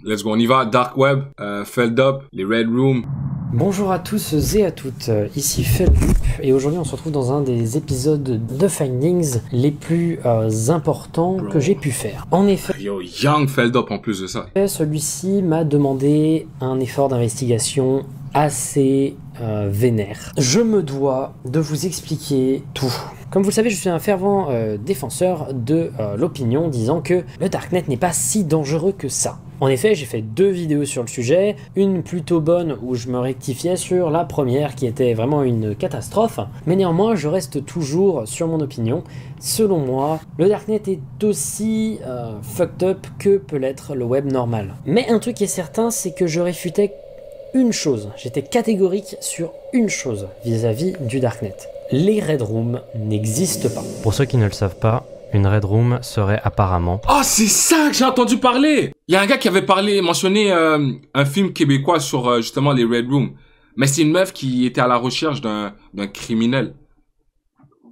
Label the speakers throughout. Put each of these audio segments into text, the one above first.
Speaker 1: Let's go, on y va. Dark Web, Feld Up, les Red Room.
Speaker 2: Bonjour à tous et à toutes, ici Feldup et aujourd'hui on se retrouve dans un des épisodes de Findings les plus importants que j'ai pu faire. En effet,
Speaker 1: Yo, Young Feld Up en plus de ça.
Speaker 2: celui-ci m'a demandé un effort d'investigation assez vénère. Je me dois de vous expliquer tout. Comme vous le savez, je suis un fervent défenseur de l'opinion disant que le Darknet n'est pas si dangereux que ça. En effet, j'ai fait 2 vidéos sur le sujet, une plutôt bonne où je me rectifiais sur la première qui était vraiment une catastrophe, mais néanmoins je reste toujours sur mon opinion. Selon moi, le Darknet est aussi fucked up que peut l'être le web normal. Mais un truc qui est certain, c'est que je réfutais une chose, j'étais catégorique sur une chose vis-à-vis du Darknet. Les Red Rooms n'existent pas.
Speaker 3: Pour ceux qui ne le savent pas, une Red Room serait apparemment...
Speaker 1: Oh, c'est ça que j'ai entendu parler. Il y a un gars qui avait mentionné un film québécois sur justement les Red Room. Mais c'est une meuf qui était à la recherche d'un criminel.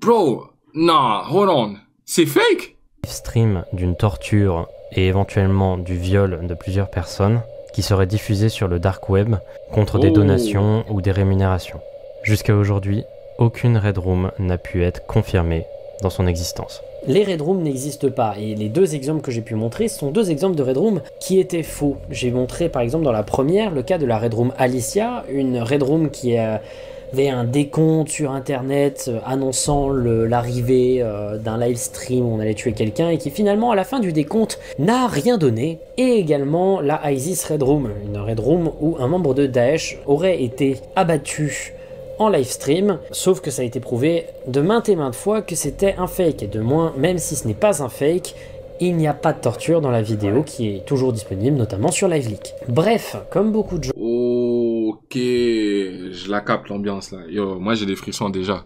Speaker 1: Bro, non, hold on. C'est fake?
Speaker 3: Stream d'une torture et éventuellement du viol de plusieurs personnes qui serait diffusé sur le dark web contre des donations ou des rémunérations. Jusqu'à aujourd'hui, aucune Red Room n'a pu être confirmée dans son existence.
Speaker 2: Les Red Rooms n'existent pas, et les 2 exemples que j'ai pu montrer sont 2 exemples de Red Room qui étaient faux. J'ai montré par exemple dans la première le cas de la Red Room Alicia, une Red Room qui avait un décompte sur internet annonçant l'arrivée d'un live stream où on allait tuer quelqu'un et qui finalement à la fin du décompte n'a rien donné. Et également la ISIS Red Room, une Red Room où un membre de Daesh aurait été abattu en live stream, sauf que ça a été prouvé de maintes et maintes fois que c'était un fake, et de moins, même si ce n'est pas un fake, il n'y a pas de torture dans la vidéo qui est toujours disponible, notamment sur LiveLeak. Bref, comme beaucoup de gens...
Speaker 1: Ok, je la capte l'ambiance là. Yo, moi j'ai des frissons déjà.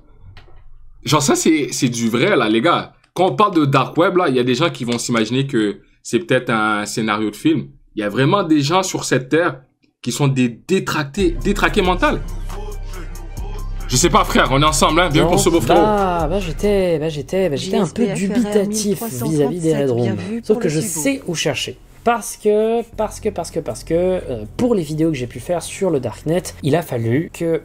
Speaker 1: Genre ça c'est du vrai là les gars. Quand on parle de Dark Web là, il y a des gens qui vont s'imaginer que c'est peut-être un scénario de film. Il y a vraiment des gens sur cette terre qui sont des détraqués mentales. Je sais pas frère, on est ensemble hein, bienvenue pour ce beau frérot.
Speaker 2: J'étais un peu dubitatif vis-à-vis des Red Rooms. Sauf que je sais où chercher. Parce que pour les vidéos que j'ai pu faire sur le Darknet, il a fallu que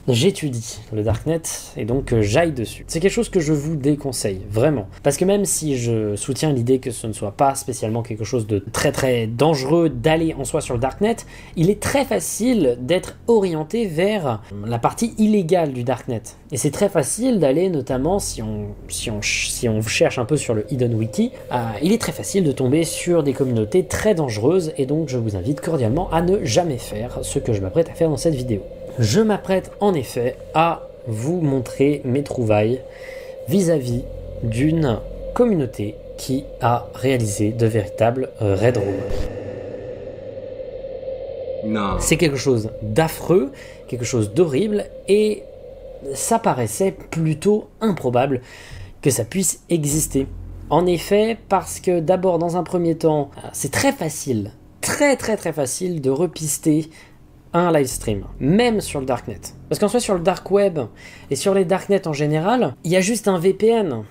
Speaker 2: j'étudie le Darknet et donc que j'aille dessus. C'est quelque chose que je vous déconseille, vraiment. Parce que même si je soutiens l'idée que ce ne soit pas spécialement quelque chose de très très dangereux d'aller en soi sur le Darknet, il est très facile d'être orienté vers la partie illégale du Darknet. Et c'est très facile d'aller, notamment si on cherche un peu sur le Hidden Wiki, il est très facile de tomber sur des communautés très dangereuses et donc je vous invite cordialement à ne jamais faire ce que je m'apprête à faire dans cette vidéo. Je m'apprête en effet à vous montrer mes trouvailles vis-à-vis d'une communauté qui a réalisé de véritables Red Rooms.
Speaker 1: Non.
Speaker 2: C'est quelque chose d'affreux, quelque chose d'horrible et ça paraissait plutôt improbable que ça puisse exister. En effet, parce que d'abord dans un premier temps, c'est très facile, très facile de repister un live stream, même sur le Darknet. Parce qu'en soit sur le Dark Web et sur les Darknet en général, il y a juste un VPN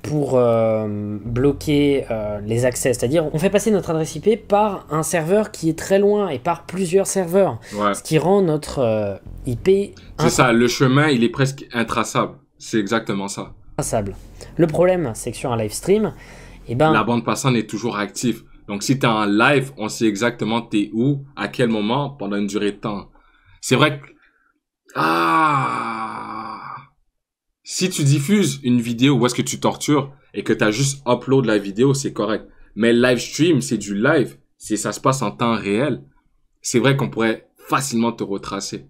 Speaker 2: pour bloquer les accès. C'est-à-dire, on fait passer notre adresse IP par un serveur qui est très loin et par plusieurs serveurs. Ouais. Ce qui rend notre IP...
Speaker 1: C'est ça, le chemin, il est presque intraçable. C'est exactement ça.
Speaker 2: Intraçable. Le problème, c'est que sur un live stream, eh ben...
Speaker 1: la bande passante est toujours active. Donc, si t'es en live, on sait exactement t'es où, à quel moment, pendant une durée de temps. C'est vrai que... Si tu diffuses une vidéo où est-ce que tu tortures et que t'as juste upload la vidéo, c'est correct. Mais live stream, c'est du live. Ça se passe en temps réel. C'est vrai qu'on pourrait facilement te retracer.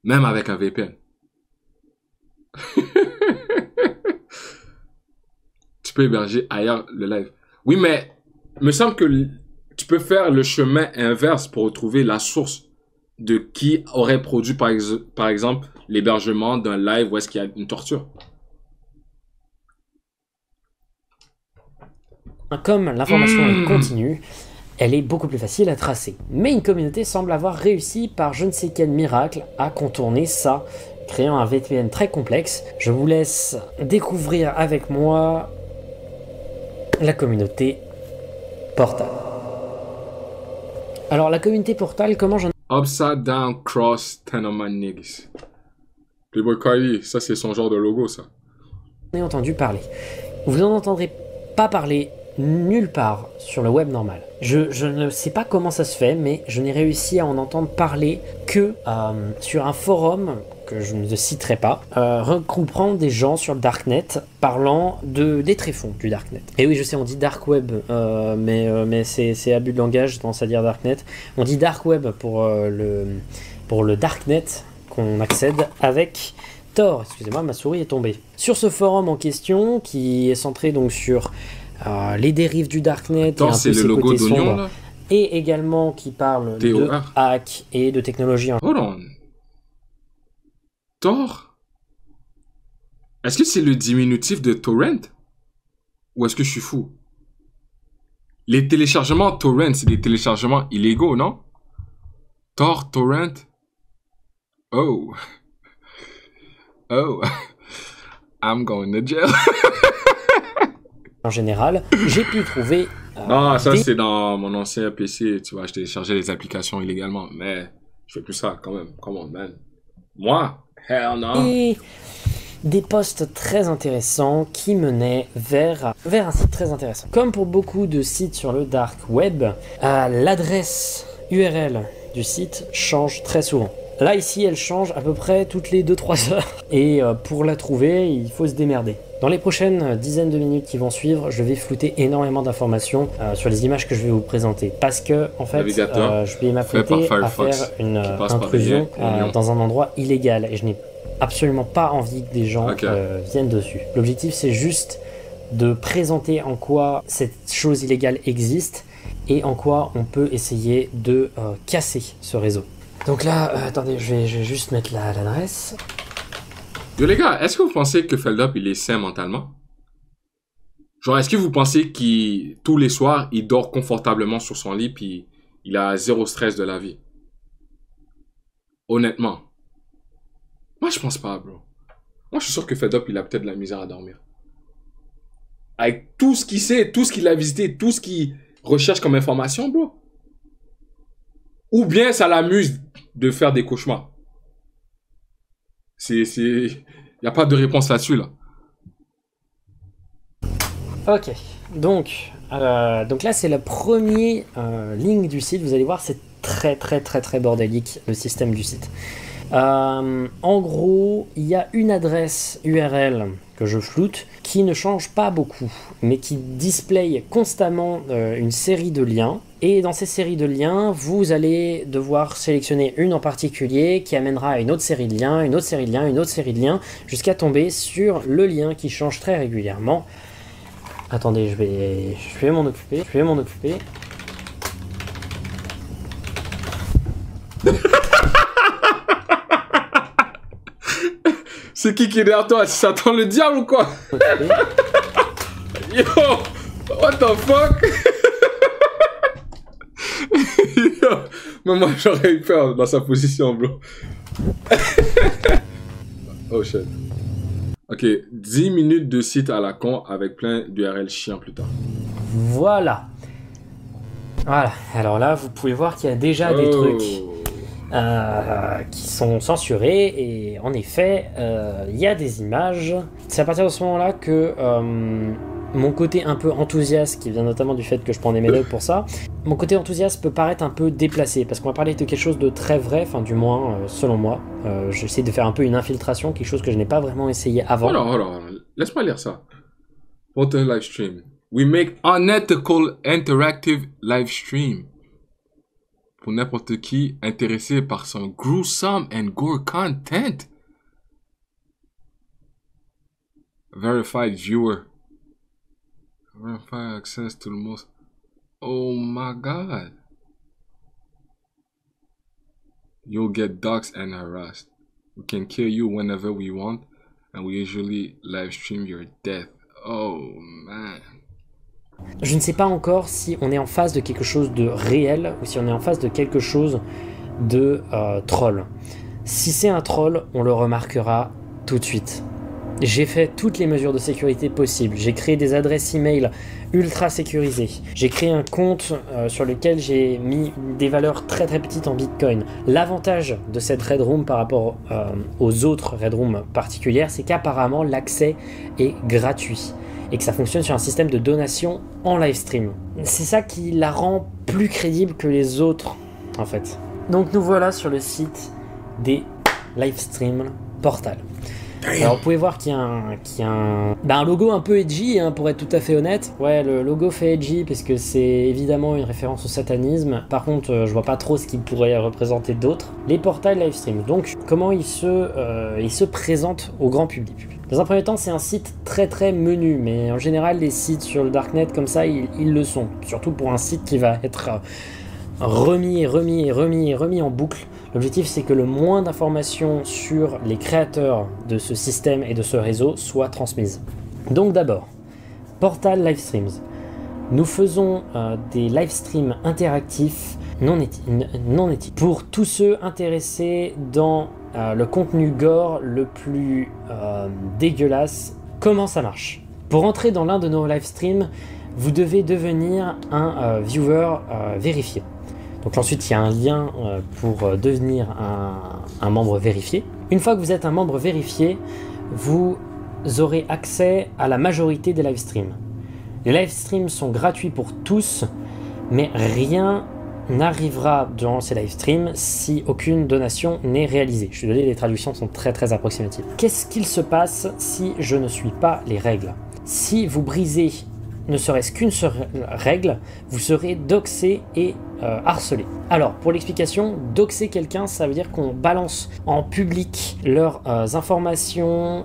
Speaker 1: Même avec un VPN. Tu peux héberger ailleurs le live. Oui, mais... il me semble que tu peux faire le chemin inverse pour retrouver la source de qui aurait produit, par exemple, l'hébergement d'un live où est-ce qu'il y a une torture.
Speaker 2: Comme l'information est continue, elle est beaucoup plus facile à tracer. Mais une communauté semble avoir réussi par je ne sais quel miracle à contourner ça, créant un VPN très complexe. Je vous laisse découvrir avec moi la communauté Portal. Alors la communauté Portal, comment j'en
Speaker 1: Upside down cross Tenement niggas. Playboy Cardi, ça c'est son genre de logo ça.
Speaker 2: ai entendu parler? Vous n'en entendrez pas parler nulle part sur le web normal. Je ne sais pas comment ça se fait, mais je n'ai réussi à en entendre parler que sur un forum que je ne citerai pas, regroupant des gens sur le Darknet parlant des tréfonds du Darknet. Et oui, je sais, on dit Dark Web, mais c'est abus de langage, tendance à dire Darknet. On dit Dark Web pour le Darknet qu'on accède avec Tor. Excusez-moi, ma souris est tombée. Sur ce forum en question, qui est centré donc sur les dérives du Darknet,
Speaker 1: Tor, c'est le logo d'Oignon là,
Speaker 2: et également qui parle de hack et de technologie.
Speaker 1: Hold on. Tor? Est-ce que c'est le diminutif de torrent? Ou est-ce que je suis fou? Les téléchargements torrent, c'est des téléchargements illégaux, non? Tor, torrent? Oh. Oh. I'm going to jail.
Speaker 2: En général, j'ai pu trouver...
Speaker 1: non, ça c'est dans mon ancien PC, tu vois, je téléchargeais les applications illégalement, mais je fais plus ça quand même. Come on, man. Moi? Hell no.
Speaker 2: Et des posts très intéressants qui menaient vers un site très intéressant. Comme pour beaucoup de sites sur le dark web, l'adresse URL du site change très souvent. Là, ici, elle change à peu près toutes les 2-3 heures. Et pour la trouver, il faut se démerder. Dans les prochaines dizaines de minutes qui vont suivre, je vais flouter énormément d'informations sur les images que je vais vous présenter. Parce que, en fait, je vais m'apprêter à faire une intrusion dans un endroit illégal. Et je n'ai absolument pas envie que des gens viennent dessus. L'objectif, c'est juste de présenter en quoi cette chose illégale existe et en quoi on peut essayer de casser ce réseau. Donc là, attendez, je vais juste mettre l'adresse.
Speaker 1: Yo les gars, est-ce que vous pensez que Feldup il est sain mentalement? Genre, est-ce que vous pensez qu'il tous les soirs, il dort confortablement sur son lit puis il a zéro stress de la vie? Honnêtement. Moi, je pense pas, bro. Moi, je suis sûr que Feldup il a peut-être de la misère à dormir. Avec tout ce qu'il sait, tout ce qu'il a visité, tout ce qu'il recherche comme information, bro. Ou bien ça l'amuse de faire des cauchemars. Il n'y a pas de réponse là-dessus, là.
Speaker 2: Ok, donc là c'est la première ligne du site. Vous allez voir, c'est très bordélique le système du site. En gros, il y a une adresse URL que je floute qui ne change pas beaucoup, mais qui display constamment une série de liens. Et dans ces séries de liens, vous allez devoir sélectionner une en particulier qui amènera à une autre série de liens, une autre série de liens, une autre série de liens, jusqu'à tomber sur le lien qui change très régulièrement. Attendez, je vais m'en occuper.
Speaker 1: C'est qui est derrière toi? Ça attend le diable ou quoi? Yo, what the fuck? Yo, mais moi j'aurais eu peur dans sa position, bro. Oh shit. Ok, 10 minutes de site à la con avec plein d'URL chiants plus tard.
Speaker 2: Voilà. Alors là, vous pouvez voir qu'il y a déjà des trucs qui sont censurés, et en effet, il y a des images. C'est à partir de ce moment-là que mon côté un peu enthousiaste, qui vient notamment du fait que je prends des médailles pour ça, mon côté enthousiaste peut paraître un peu déplacé, parce qu'on va parler de quelque chose de très vrai, enfin du moins selon moi. J'essaie de faire un peu une infiltration, quelque chose que je n'ai pas vraiment essayé avant.
Speaker 1: Alors, laisse-moi lire ça. What a live stream. We make unethical interactive live stream. Pour n'importe qui intéressé par son gruesome and gore content. Verified viewer. Verified access to the most... Oh my god. You'll get doxxed and harassed. We can kill you whenever we want, and we usually live stream your death. Oh man.
Speaker 2: Je ne sais pas encore si on est en face de quelque chose de réel ou si on est en face de quelque chose de troll. Si c'est un troll, on le remarquera tout de suite. J'ai fait toutes les mesures de sécurité possibles. J'ai créé des adresses email ultra sécurisées. J'ai créé un compte sur lequel j'ai mis des valeurs très très petites en Bitcoin. L'avantage de cette Red Room par rapport aux autres Red Room particulières, c'est qu'apparemment l'accès est gratuit et que ça fonctionne sur un système de donation en live stream. C'est ça qui la rend plus crédible que les autres, en fait. Donc nous voilà sur le site des live stream Portal. Alors vous pouvez voir qu'il y a un logo un peu edgy, hein, pour être tout à fait honnête. Ouais, le logo fait edgy parce que c'est évidemment une référence au satanisme. Par contre, je vois pas trop ce qu'il pourrait représenter d'autre. Les Portal Livestream. Donc, comment ils se présentent au grand public. Dans un premier temps, c'est un site très très menu, mais en général, les sites sur le Darknet comme ça, ils le sont. Surtout pour un site qui va être remis en boucle. L'objectif, c'est que le moins d'informations sur les créateurs de ce système et de ce réseau soient transmises. Donc d'abord, Portal Livestreams. Nous faisons des livestreams interactifs non éthiques. Pour tous ceux intéressés dans le contenu gore le plus dégueulasse, comment ça marche? Pour entrer dans l'un de nos livestreams, vous devez devenir un viewer vérifié. Donc ensuite, il y a un lien pour devenir un membre vérifié. Une fois que vous êtes un membre vérifié, vous aurez accès à la majorité des live streams. Les live streams sont gratuits pour tous, mais rien n'arrivera durant ces live streams si aucune donation n'est réalisée. Je suis désolé, les traductions sont très très approximatives. Qu'est-ce qu'il se passe si je ne suis pas les règles? Si vous brisez ne serait-ce qu'une seule règle, vous serez doxé et harcelé. Alors, pour l'explication, doxer quelqu'un, ça veut dire qu'on balance en public leurs informations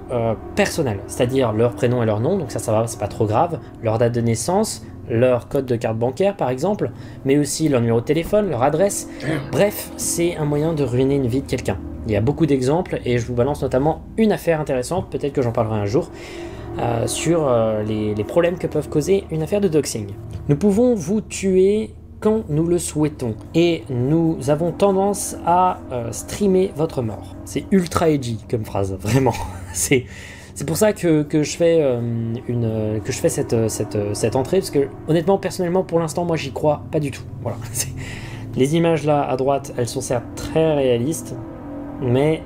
Speaker 2: personnelles, c'est-à-dire leur prénom et leur nom, donc ça va, c'est pas trop grave, leur date de naissance, leur code de carte bancaire par exemple, mais aussi leur numéro de téléphone, leur adresse. Bref, c'est un moyen de ruiner une vie de quelqu'un. Il y a beaucoup d'exemples et je vous balance notamment une affaire intéressante, peut-être que j'en parlerai un jour, sur les problèmes que peuvent causer une affaire de doxing. Nous pouvons vous tuer quand nous le souhaitons et nous avons tendance à streamer votre mort. C'est ultra edgy comme phrase, vraiment. C'est pour ça que je fais cette entrée, parce que honnêtement, personnellement, pour l'instant, moi j'y crois pas du tout. Voilà. Les images là à droite, elles sont certes très réalistes, mais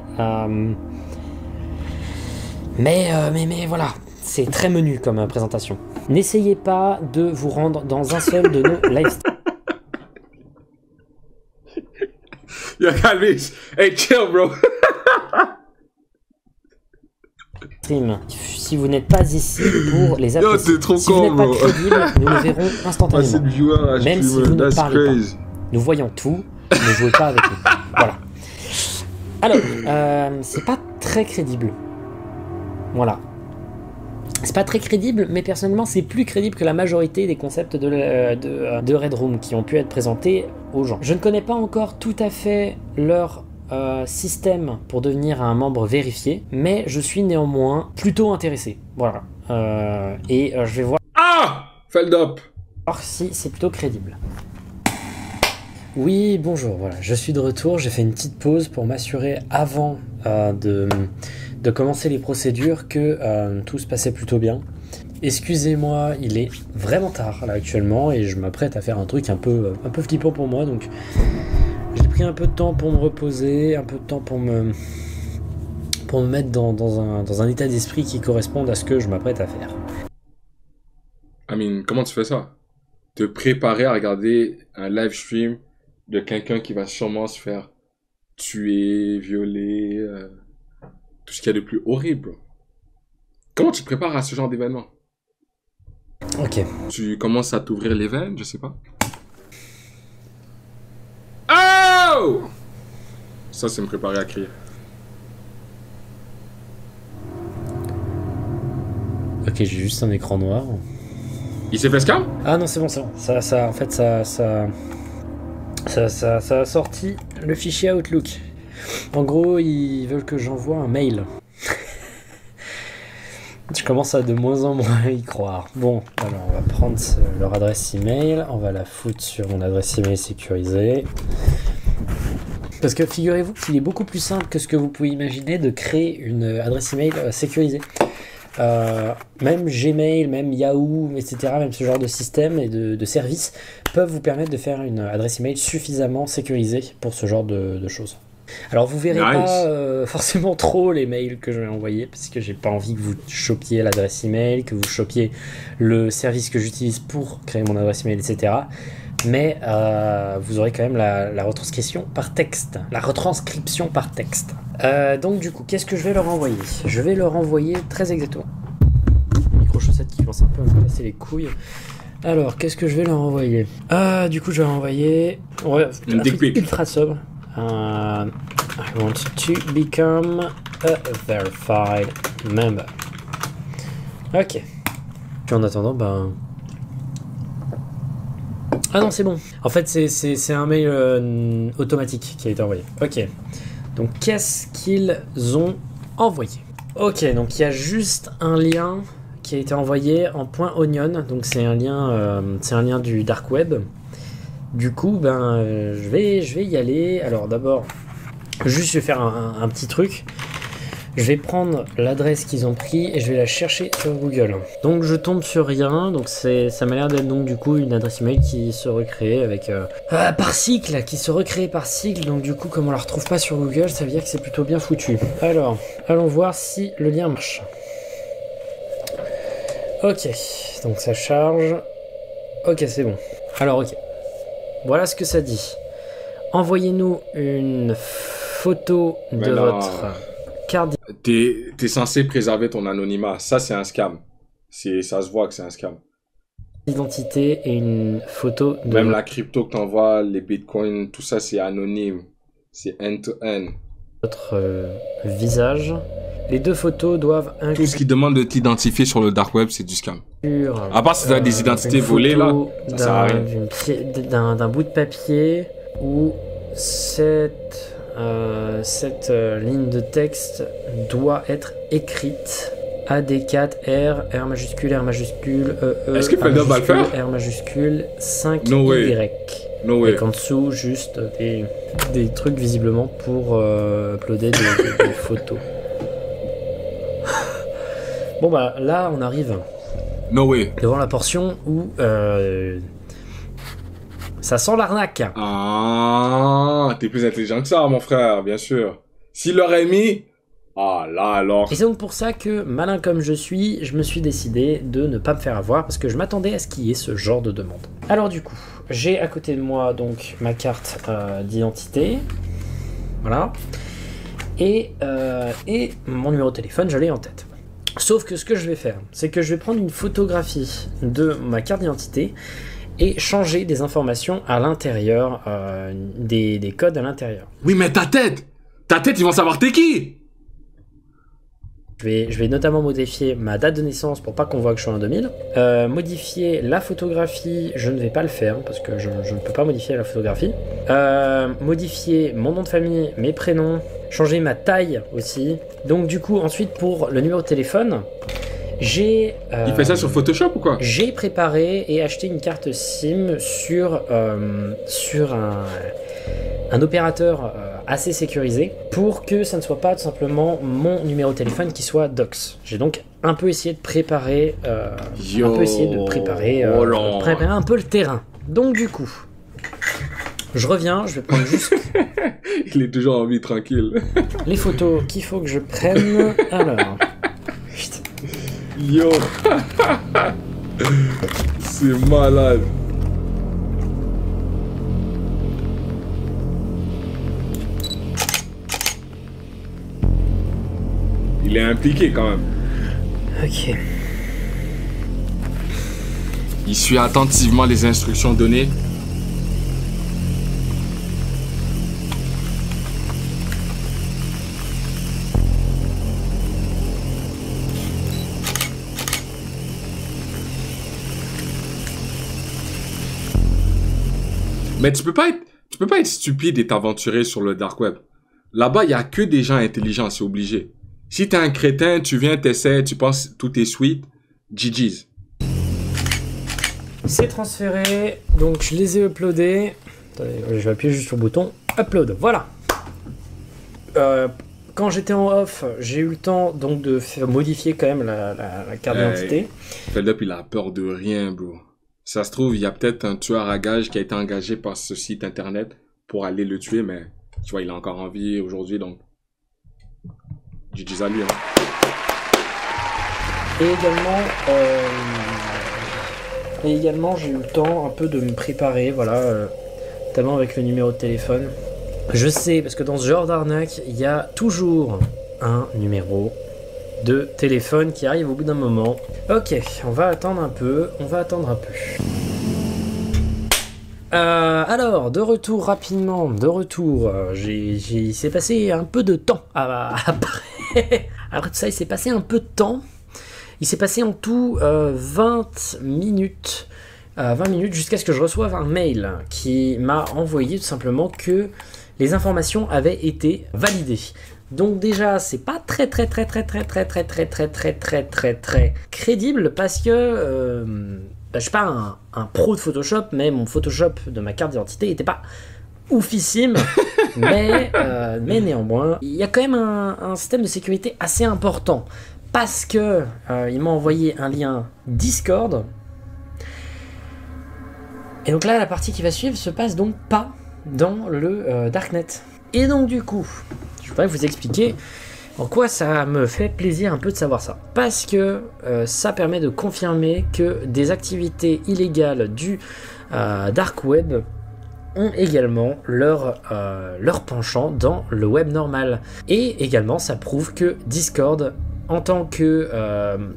Speaker 2: voilà. C'est très menu comme présentation. N'essayez pas de vous rendre dans un seul de nos live
Speaker 1: Yo, Calvis, hey, chill, bro.
Speaker 2: streams. Si vous n'êtes pas ici pour les apprécier,
Speaker 1: Yo, t'es trop
Speaker 2: si vous n'êtes pas crédible, nous le verrons instantanément. Même si vous ne parlez pas. Nous voyons tout, ne jouez pas avec nous. Voilà. Alors, c'est pas très crédible. Voilà. C'est pas très crédible, mais personnellement, c'est plus crédible que la majorité des concepts de Red Room qui ont pu être présentés aux gens. Je ne connais pas encore tout à fait leur système pour devenir un membre vérifié, mais je suis néanmoins plutôt intéressé. Voilà. Je vais voir
Speaker 1: Feld up.
Speaker 2: Si c'est plutôt crédible. Oui, bonjour, voilà, je suis de retour. J'ai fait une petite pause pour m'assurer avant de commencer les procédures que tout se passait plutôt bien. Excusez-moi, il est vraiment tard là actuellement et je m'apprête à faire un truc un peu flippant pour moi, donc j'ai pris un peu de temps pour me reposer, un peu de temps pour me mettre dans un état d'esprit qui corresponde à ce que je m'apprête à faire.
Speaker 1: Comment tu fais ça? Te préparer à regarder un live stream de quelqu'un qui va sûrement se faire tuer, violer, tout ce qu'il y a de plus horrible. Comment tu te prépares à ce genre d'événement?
Speaker 2: Ok.
Speaker 1: Tu commences à t'ouvrir les veines, je sais pas. Oh! Ça, c'est me préparer à crier.
Speaker 2: Ok, j'ai juste un écran noir.
Speaker 1: Il s'est fait scam?
Speaker 2: Ah non, c'est bon, c'est bon. Ça a sorti le fichier Outlook. En gros, ils veulent que j'envoie un mail. Je commence à de moins en moins y croire. Bon, alors on va prendre leur adresse email, on va la foutre sur mon adresse email sécurisée. Parce que figurez-vous qu'il est beaucoup plus simple que ce que vous pouvez imaginer de créer une adresse email sécurisée. même Gmail, même Yahoo, etc., même ce genre de système et de services peuvent vous permettre de faire une adresse email suffisamment sécurisée pour ce genre de choses. Alors vous verrez pas forcément trop les mails que je vais envoyer parce que j'ai pas envie que vous chopiez l'adresse email, que vous chopiez le service que j'utilise pour créer mon adresse email, etc. Mais vous aurez quand même la retranscription par texte. La retranscription par texte. Donc du coup, qu'est-ce que je vais leur envoyer? Je vais leur envoyer très exactement. Micro-chaussette qui commence un peu à me casser les couilles. Alors, qu'est-ce que je vais leur envoyer? Du coup, je vais leur envoyer un truc ultra sobre. I want to become a verified member. Ok. Puis en attendant, ah non, c'est bon. En fait, c'est un mail automatique qui a été envoyé. Ok. Donc, qu'est-ce qu'ils ont envoyé? Ok, donc il y a juste un lien qui a été envoyé en .onion. Donc, c'est un lien du dark web. Du coup, je vais y aller. Alors d'abord, juste je vais faire un petit truc. Je vais prendre l'adresse qu'ils ont pris et je vais la chercher sur Google. Donc je tombe sur rien. Donc ça m'a l'air d'être donc du coup une adresse email qui se recrée avec par cycle, qui se recrée par cycle. Donc du coup, comme on la retrouve pas sur Google, ça veut dire que c'est plutôt bien foutu. Alors, allons voir si le lien marche. Ok, donc ça charge. Ok, c'est bon. Alors ok. Voilà ce que ça dit. Envoyez-nous une photo de votre carte.
Speaker 1: T'es censé préserver ton anonymat. Ça, c'est un scam. Ça se voit que c'est un scam.
Speaker 2: D'identité et une photo de...
Speaker 1: Même la crypto que t'envoies, les bitcoins, tout ça, c'est anonyme. C'est end-to-end.
Speaker 2: Votre visage. Les deux photos doivent inclure...
Speaker 1: Tout ce qui demande de t'identifier sur le dark web, c'est du scam. À part si tu as des identités volées, là, ça sert à rien.
Speaker 2: D'un bout de papier où cette ligne de texte doit être écrite AD4 R majuscule, R majuscule,
Speaker 1: Est-ce que Felder va le faire?
Speaker 2: R majuscule, 5
Speaker 1: No
Speaker 2: Y.
Speaker 1: way. No way.
Speaker 2: Et qu'en dessous, juste des trucs visiblement pour uploader des photos. Bon là on arrive
Speaker 1: No way.
Speaker 2: devant la portion où ça sent l'arnaque.
Speaker 1: Ah, t'es plus intelligent que ça, mon frère, bien sûr. S'il l'aurait mis, ah là alors.
Speaker 2: Et c'est donc pour ça que, malin comme je me suis décidé de ne pas me faire avoir parce que je m'attendais à ce qu'il y ait ce genre de demande. Alors du coup, j'ai à côté de moi donc ma carte d'identité, voilà, et mon numéro de téléphone, je l'ai en tête. Sauf que ce que je vais faire, c'est que je vais prendre une photographie de ma carte d'identité et changer des informations à l'intérieur, des codes à l'intérieur.
Speaker 1: Oui, mais ta tête, ils vont savoir t'es qui.
Speaker 2: Je vais notamment modifier ma date de naissance pour pas qu'on voit que je suis en 2000. Modifier la photographie, je ne vais pas le faire parce que je ne peux pas modifier la photographie. Modifier mon nom de famille, mes prénoms, changer ma taille aussi. Donc du coup, ensuite pour le numéro de téléphone, il
Speaker 1: fait ça sur Photoshop ou quoi?
Speaker 2: J'ai préparé et acheté une carte SIM sur un opérateur assez sécurisé pour que ça ne soit pas tout simplement mon numéro de téléphone qui soit dox. J'ai donc un peu essayé de préparer préparer un peu le terrain. Donc du coup, je reviens, je vais prendre juste
Speaker 1: il est toujours en vie tranquille.
Speaker 2: les photos qu'il faut que je prenne. Alors,
Speaker 1: yo, c'est malade. Il est impliqué quand même.
Speaker 2: Ok.
Speaker 1: Il suit attentivement les instructions données. Mais tu peux pas être stupide et t'aventurer sur le dark web. Là-bas, il y a que des gens intelligents, c'est obligé. Si t'es un crétin, tu viens, t'essaies, tu penses tout est sweet, GG's.
Speaker 2: C'est transféré, donc je les ai uploadés. Attendez, je vais appuyer juste sur le bouton upload. Voilà. quand j'étais en off, j'ai eu le temps donc de faire modifier quand même la carte d'identité.
Speaker 1: Feldup, il a peur de rien, bro. Ça se trouve, il y a peut-être un tueur à gages qui a été engagé par ce site internet pour aller le tuer, mais tu vois, il a encore envie aujourd'hui, donc GG's à lui, hein.
Speaker 2: Et également, j'ai eu le temps un peu de me préparer, voilà, notamment avec le numéro de téléphone. Je sais, parce que dans ce genre d'arnaque, il y a toujours un numéro de téléphone qui arrive au bout d'un moment. Ok, on va attendre un peu, alors, de retour rapidement, il s'est passé un peu de temps après tout ça, il s'est passé un peu de temps. Il s'est passé en tout 20 minutes jusqu'à ce que je reçoive un mail qui m'a envoyé tout simplement que les informations avaient été validées. Donc déjà, c'est pas très crédible parce que je suis pas un pro de Photoshop, mais mon Photoshop de ma carte d'identité était pas oufissime, mais néanmoins, il y a quand même un système de sécurité assez important parce que il m'a envoyé un lien Discord. Et donc là, la partie qui va suivre se passe donc pas dans le Darknet. Et donc du coup, je voudrais vous expliquer en quoi ça me fait plaisir un peu de savoir ça. Parce que ça permet de confirmer que des activités illégales du Dark Web ont également leur penchant dans le web normal. Et également, ça prouve que Discord, en tant que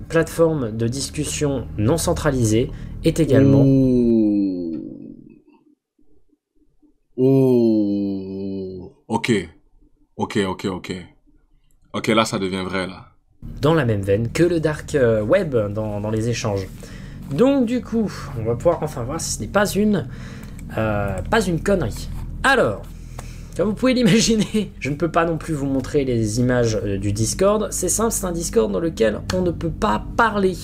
Speaker 2: plateforme de discussion non centralisée, est également...
Speaker 1: Oh, ok, là ça devient vrai là.
Speaker 2: Dans la même veine que le dark web dans les échanges. Donc du coup, on va pouvoir enfin voir si ce n'est pas une connerie. Alors, comme vous pouvez l'imaginer, je ne peux pas non plus vous montrer les images du Discord. C'est simple, c'est un Discord dans lequel on ne peut pas parler.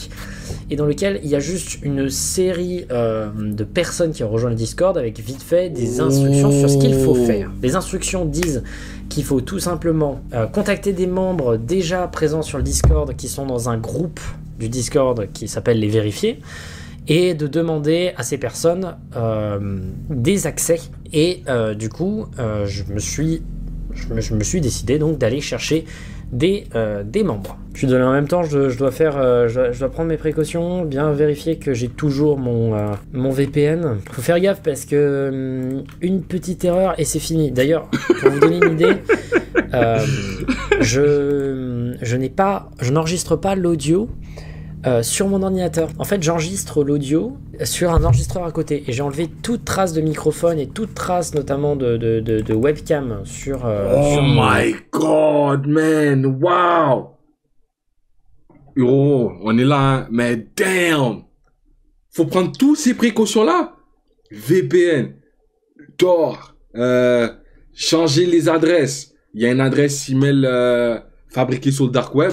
Speaker 2: Et dans lequel il y a juste une série de personnes qui ont rejoint le Discord avec vite fait des instructions sur ce qu'il faut faire. Les instructions disent qu'il faut tout simplement contacter des membres déjà présents sur le Discord qui sont dans un groupe du Discord qui s'appelle les vérifiés et de demander à ces personnes des accès. Et du coup, je me suis décidé donc d'aller chercher des membres. Puis en même temps, je dois prendre mes précautions, bien vérifier que j'ai toujours mon VPN. Faut faire gaffe parce que une petite erreur et c'est fini. D'ailleurs, pour vous donner une idée, je n'enregistre pas l'audio sur mon ordinateur. En fait, j'enregistre l'audio sur un enregistreur à côté et j'ai enlevé toute trace de microphone et toute trace notamment de webcam sur
Speaker 1: my god, man, wow. Yo, on est là, hein? Mais damn, faut prendre toutes ces précautions là. VPN, Tor, changer les adresses. Il y a une adresse email fabriquée sur le dark web.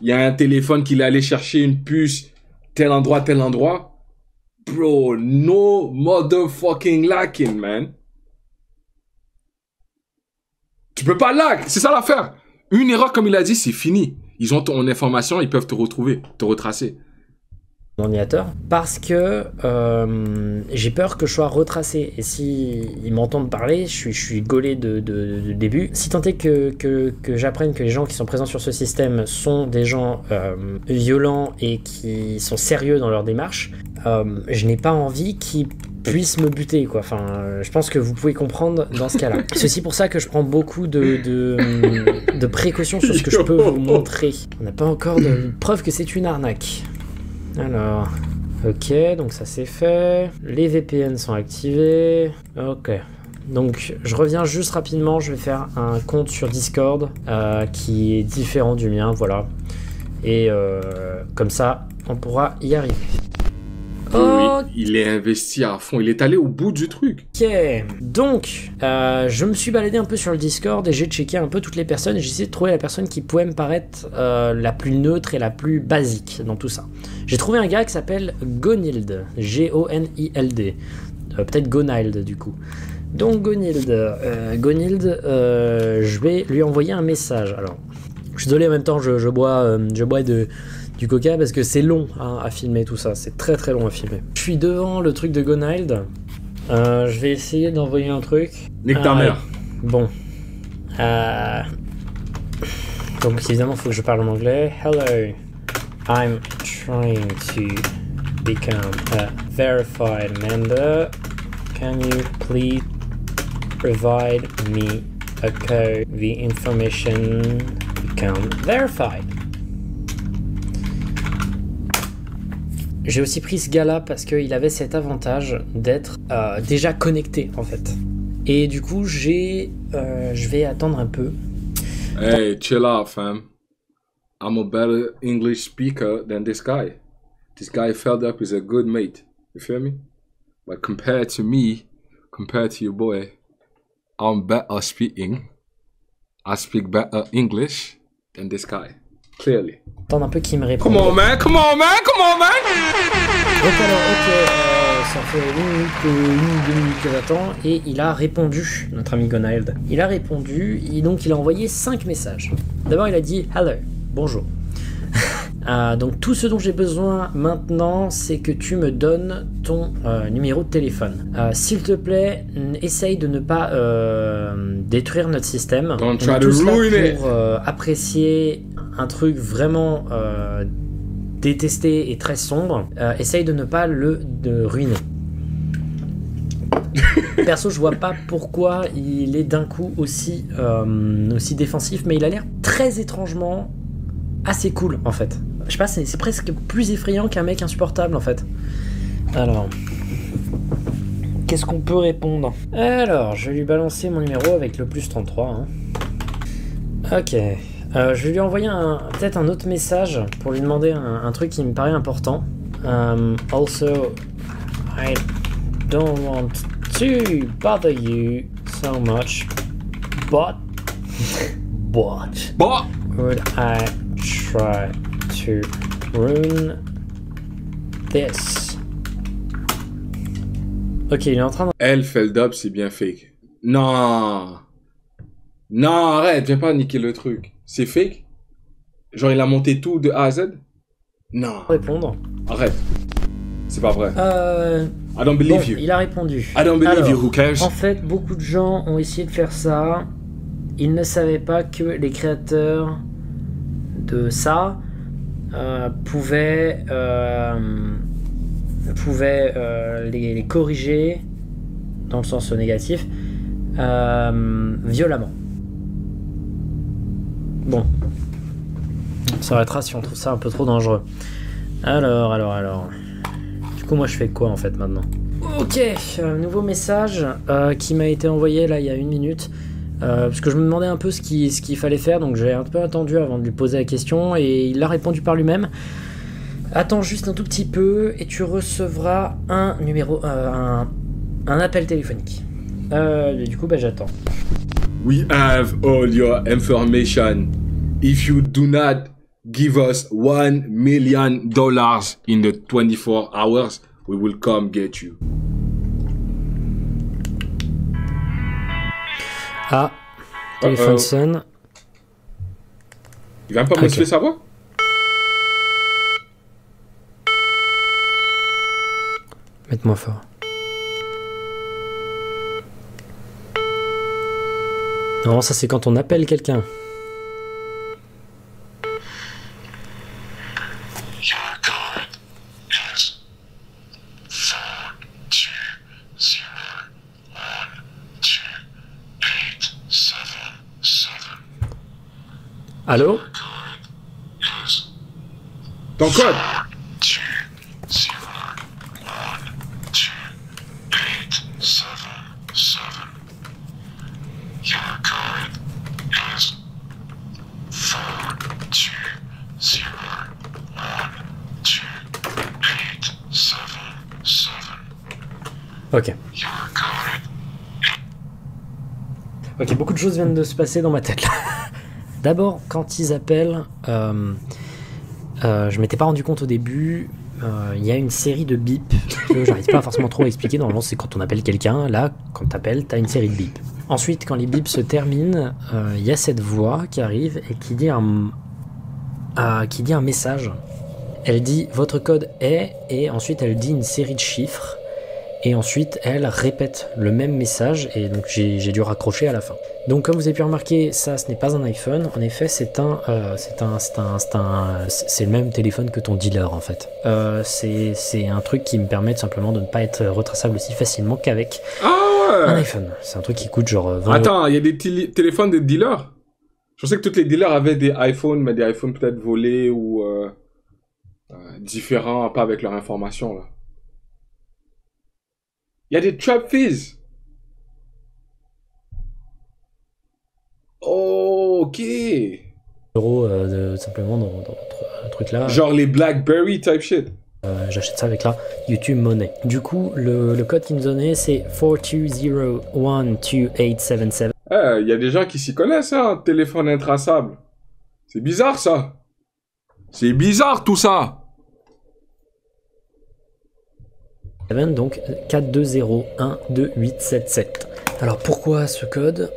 Speaker 1: Il y a un téléphone qu'il est allé chercher une puce, tel endroit. Bro, no motherfucking lacking, man. Tu peux pas lag, c'est ça l'affaire. Une erreur, comme il a dit, c'est fini. Ils ont ton information, ils peuvent te retrouver, te retracer.
Speaker 2: Ordinateur parce que j'ai peur que je sois retracé et si ils m'entendent parler, je suis gaulé de début. Si tant est que j'apprenne que les gens qui sont présents sur ce système sont des gens violents et qui sont sérieux dans leur démarche, je n'ai pas envie qu'ils puissent me buter, quoi. Enfin, je pense que vous pouvez comprendre dans ce cas-là. C'est aussi pour ça que je prends beaucoup de précautions sur ce que je peux vous montrer. On n'a pas encore de preuve que c'est une arnaque. Alors, ok, donc ça c'est fait. Les VPN sont activés. Ok. Donc, je reviens juste rapidement. Je vais faire un compte sur Discord qui est différent du mien, voilà. Et comme ça, on pourra y arriver.
Speaker 1: Oh. Il est investi à fond, il est allé au bout du truc.
Speaker 2: Ok, donc je me suis baladé un peu sur le Discord et j'ai checké un peu toutes les personnes et j'ai essayé de trouver la personne qui pouvait me paraître la plus neutre et la plus basique dans tout ça. J'ai trouvé un gars qui s'appelle Gonild, Gonild. peut-être Gonilde du coup. Donc Gonilde, je vais lui envoyer un message. Alors, je suis désolé, en même temps je bois du coca parce que c'est long hein, à filmer tout ça, c'est très très long à filmer. Je suis devant le truc de Gonilde, je vais essayer d'envoyer un truc.
Speaker 1: Nique ta mère.
Speaker 2: Bon. Donc évidemment il faut que je parle en anglais. Hello, I'm trying to become a verified member. Can you please provide me a code, the information become verified? J'ai aussi pris ce gars-là parce qu'il avait cet avantage d'être déjà connecté en fait. Et du coup, je vais attendre un peu.
Speaker 1: Hey, chill out, fam. I'm a better English speaker than this guy. This guy felt up is a good mate. You feel me? But compared to me, compared to your boy, I'm better speaking. I speak better English than this guy. Clearly.
Speaker 2: Attendre un peu qu'il me réponde.
Speaker 1: Come on, man! Come on, man! Come on, man!
Speaker 2: Donc alors, ok, ça fait 2 minutes que j'attends, et il a répondu, notre ami Gonilde. Il a répondu, et donc il a envoyé 5 messages. D'abord il a dit « Hello », bonjour. Donc tout ce dont j'ai besoin maintenant, c'est que tu me donnes ton numéro de téléphone. S'il te plaît, essaye de ne pas détruire notre système.
Speaker 1: Don't try to ruin it.
Speaker 2: Pour apprécier un truc vraiment détesté et très sombre, essaye de ne pas le ruiner. Perso, je vois pas pourquoi il est d'un coup aussi défensif, mais il a l'air très étrangement assez cool en fait. Je sais pas, c'est presque plus effrayant qu'un mec insupportable en fait. Alors, qu'est-ce qu'on peut répondre? Alors, je vais lui balancer mon numéro avec le plus 33. Hein. Ok. Je vais lui envoyer peut-être un autre message pour lui demander un truc qui me paraît important. Also, I don't want to bother you so much, but would I try to ruin this? Ok, il est en train de...
Speaker 1: Elle fait le dub, c'est bien fake. Non! Non, arrête, viens pas niquer le truc. C'est fake? Genre, il a monté tout de A à Z? Non.
Speaker 2: répondre.
Speaker 1: Arrête. C'est pas vrai. I don't believe you.
Speaker 2: Il a répondu.
Speaker 1: I don't believe you, who cares?
Speaker 2: En fait, beaucoup de gens ont essayé de faire ça. Ils ne savaient pas que les créateurs de ça pouvaient les corriger dans le sens négatif violemment. Bon, on s'arrêtera si on trouve ça un peu trop dangereux. Alors. Du coup, moi, je fais quoi en fait maintenant? Ok, nouveau message qui m'a été envoyé là il y a 1 minute. Parce que je me demandais un peu ce qu'il fallait faire, donc j'ai un peu attendu avant de lui poser la question et il a répondu par lui-même. Attends juste un tout petit peu et tu recevras un numéro, un appel téléphonique. Du coup, j'attends.
Speaker 1: We have all your information. If you do not give us $1 million in the 24 hours, we will come get you.
Speaker 2: Ah, téléphone sonne.
Speaker 1: Il vient pas moduler sa voix?
Speaker 2: Mette-moi fort. Non, ça c'est quand on appelle quelqu'un. Allô?
Speaker 1: Ton code?
Speaker 2: Ok. Ok, beaucoup de choses viennent de se passer dans ma tête là. D'abord, quand ils appellent, je m'étais pas rendu compte au début, il y a une série de bips que j'arrive pas forcément trop à expliquer. Normalement, c'est quand on appelle quelqu'un. Là, quand t'appelles, t'as une série de bips. Ensuite, quand les bips se terminent, il y a cette voix qui arrive et qui dit un message. Elle dit votre code est, et ensuite elle dit une série de chiffres, et ensuite elle répète le même message, et donc j'ai dû raccrocher à la fin. Donc comme vous avez pu remarquer, ça ce n'est pas un iPhone, en effet c'est le même téléphone que ton dealer en fait. C'est un truc qui me permet tout simplement de ne pas être retraçable aussi facilement qu'avec un iPhone. C'est un truc qui coûte genre 20
Speaker 1: Attends, il y a des téléphones de dealers? Je pensais que tous les dealers avaient des iPhones, mais des iPhones peut-être volés ou différents, pas avec leur information là. Il y a des trap fees. Oh, ok.
Speaker 2: euros simplement dans votre truc là.
Speaker 1: Genre les BlackBerry type shit.
Speaker 2: J'achète ça avec la YouTube Money. Du coup, le code qu'ils nous donnait, c'est 420128777.
Speaker 1: Il y a des gens qui s'y connaissent, hein, téléphone intraçable. C'est bizarre, ça. C'est bizarre, tout ça.
Speaker 2: Donc 420128777. Alors pourquoi ce code?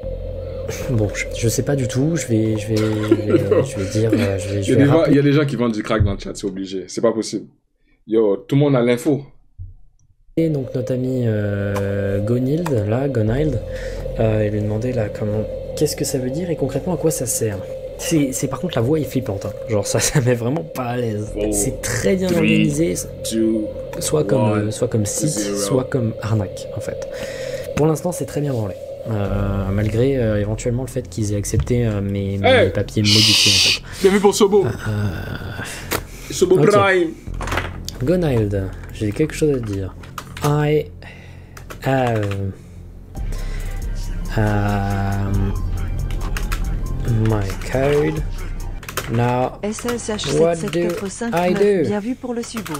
Speaker 2: Bon, je sais pas du tout. Je vais dire.
Speaker 1: Il y a des gens qui vendent du crack dans le chat, c'est obligé. C'est pas possible. Yo, tout le monde a l'info.
Speaker 2: Et donc notre ami Gonhild, il lui demandait là qu'est-ce que ça veut dire et concrètement à quoi ça sert. C'est par contre la voix est flippante, hein. Genre ça met vraiment pas à l'aise. C'est très bien organisé, soit comme site, soit comme arnaque en fait. Pour l'instant c'est très bien branlé, malgré éventuellement le fait qu'ils aient accepté mes papiers modifiés en fait.
Speaker 1: Bienvenue pour Sobo. Sobo
Speaker 2: okay.
Speaker 1: Prime.
Speaker 2: Gonhild, j'ai quelque chose à te dire. I have my code. Now, what do I do?
Speaker 4: Bien vu pour le subo.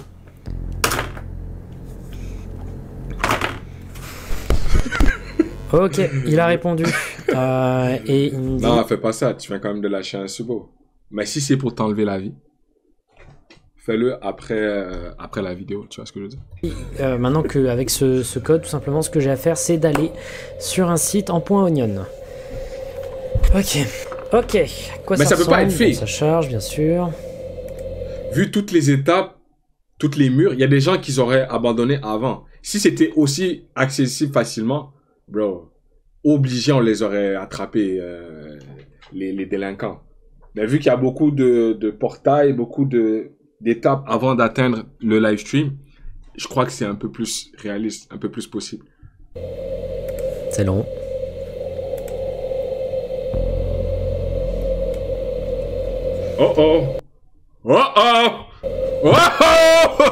Speaker 2: Ok, il a répondu. Et il me dit...
Speaker 1: Non, fais pas ça. Tu viens quand même de lâcher un subo. Mais si c'est pour t'enlever la vie, fais-le après la vidéo. Tu vois ce que je veux dire?
Speaker 2: Maintenant qu'avec ce code, tout simplement, ce que j'ai à faire, c'est d'aller sur un site en .onion. Ok. Quoi
Speaker 1: mais ça peut pas être fait.
Speaker 2: Ça charge, bien sûr.
Speaker 1: Vu toutes les étapes, toutes les murs, il y a des gens qui auraient abandonné avant. Si c'était aussi accessible facilement, bro, obligé, on les aurait attrapés, les délinquants. Mais vu qu'il y a beaucoup de portails, beaucoup d'étapes avant d'atteindre le live stream, je crois que c'est un peu plus réaliste, un peu plus possible.
Speaker 2: C'est long.
Speaker 1: Oh oh! Oh oh! Oh oh!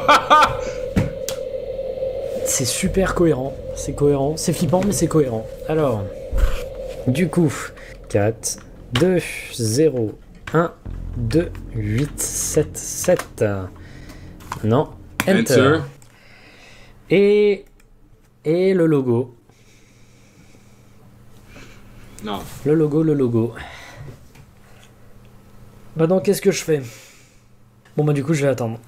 Speaker 2: C'est super cohérent. C'est cohérent. C'est flippant, mais c'est cohérent. Alors, du coup, 4, 2, 0, 1, 2, 8, 7, 7. Non. Enter. Et le logo.
Speaker 1: Non.
Speaker 2: Le logo. Maintenant, qu'est-ce que je fais? Bon, bah, du coup, je vais attendre.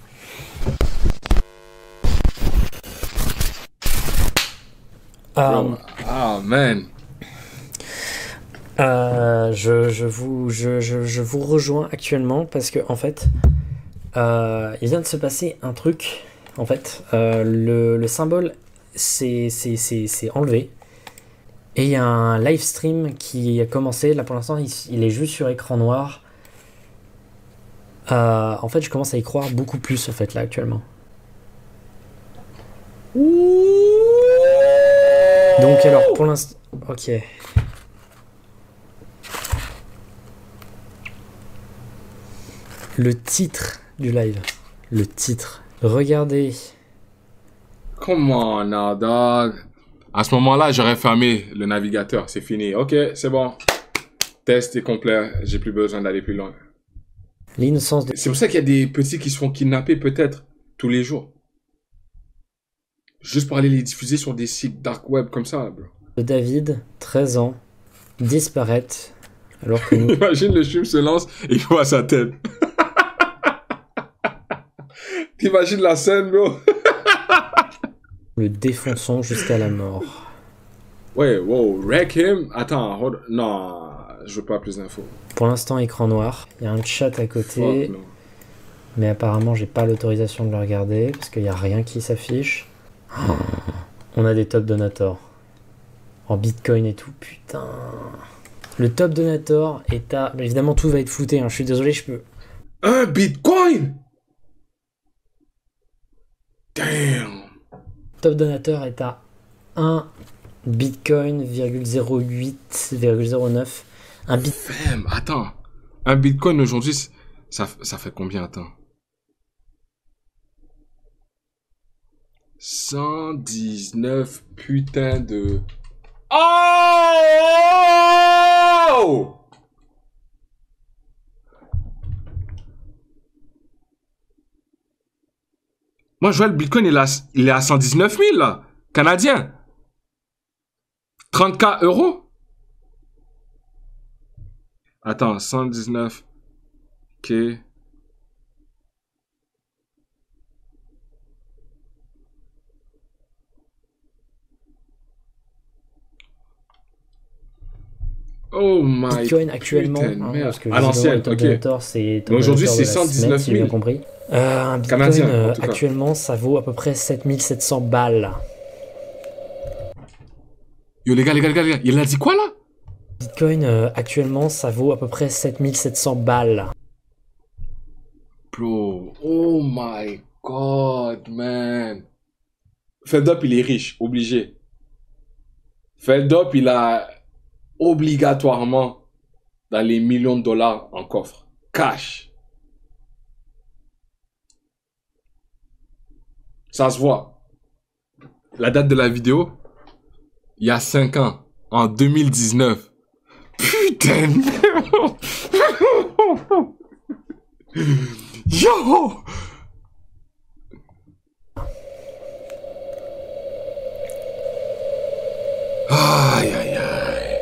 Speaker 1: Ah, man.
Speaker 2: Je vous rejoins actuellement parce que, en fait, il vient de se passer un truc. En fait, le symbole s'est enlevé. Et il y a un live stream qui a commencé. Là, pour l'instant, il est juste sur écran noir. En fait, je commence à y croire beaucoup plus, en fait, là, actuellement. Donc, alors, pour l'instant... Ok. Le titre du live. Le titre. Regardez.
Speaker 1: Come on, now, dog. À ce moment-là, j'aurais fermé le navigateur. C'est fini. Ok, c'est bon. Test est complet. J'ai plus besoin d'aller plus loin.
Speaker 2: L'innocence de...
Speaker 1: C'est pour ça qu'il y a des petits qui se font kidnapper peut-être tous les jours. Juste pour aller les diffuser sur des sites dark web comme ça, bro.
Speaker 2: De David, 13 ans, disparaître alors que nous...
Speaker 1: Imagine le stream se lance et il voit sa tête. T'imagines la scène, bro?
Speaker 2: Le défonçons jusqu'à la mort.
Speaker 1: Ouais, wow, wreck him. Attends, non, je veux pas plus d'infos.
Speaker 2: Pour l'instant, écran noir. Il y a un chat à côté.
Speaker 1: Fuck, non.
Speaker 2: Mais apparemment, j'ai pas l'autorisation de le regarder parce qu'il n'y a rien qui s'affiche. Oh, on a des top donators. En bitcoin et tout, putain. Le top donator est à... Mais évidemment, tout va être flouté, hein. Je suis désolé, je peux...
Speaker 1: Un bitcoin? Damn.
Speaker 2: Top donateur est à 1 bitcoin, 0,08,09. Un bit...
Speaker 1: Femme, attends. Un bitcoin aujourd'hui, ça fait combien, attends? 119 putain de... Oh! Moi, je vois le bitcoin, il est à 119 000, là. Canadien. 30K euros? Attends, 119. Ok. Oh my
Speaker 2: bitcoin actuellement,
Speaker 1: putain de
Speaker 2: hein,
Speaker 1: merde.
Speaker 2: parce que
Speaker 1: À l'ancienne,
Speaker 2: le top
Speaker 1: ok.
Speaker 2: donator, c'est top
Speaker 1: Mais aujourd'hui,
Speaker 2: donator de
Speaker 1: c'est
Speaker 2: la
Speaker 1: 119
Speaker 2: semaine, si j'ai
Speaker 1: 000.
Speaker 2: bien compris. Un bitcoin
Speaker 1: Canadien, en tout cas.
Speaker 2: actuellement, ça vaut à peu près 7700 balles.
Speaker 1: Yo, les gars, il a dit quoi, là?
Speaker 2: Bitcoin actuellement, ça vaut à peu près 7700 balles.
Speaker 1: Bro, oh my god, man. Feldup, il est riche, obligé. Feldup, il a obligatoirement dans les millions de dollars en coffre. Cash. Ça se voit. La date de la vidéo, il y a 5 ans, en 2019. Putain de merde. Yo! Aïe, aïe, aïe.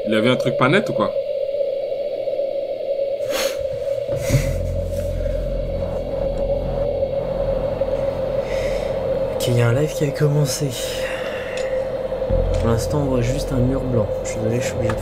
Speaker 1: Il avait un truc pas net ou quoi?
Speaker 2: Ok, il y a un live qui a commencé. Pour l'instant, on voit juste un mur blanc. Je suis désolé, je suis obligé de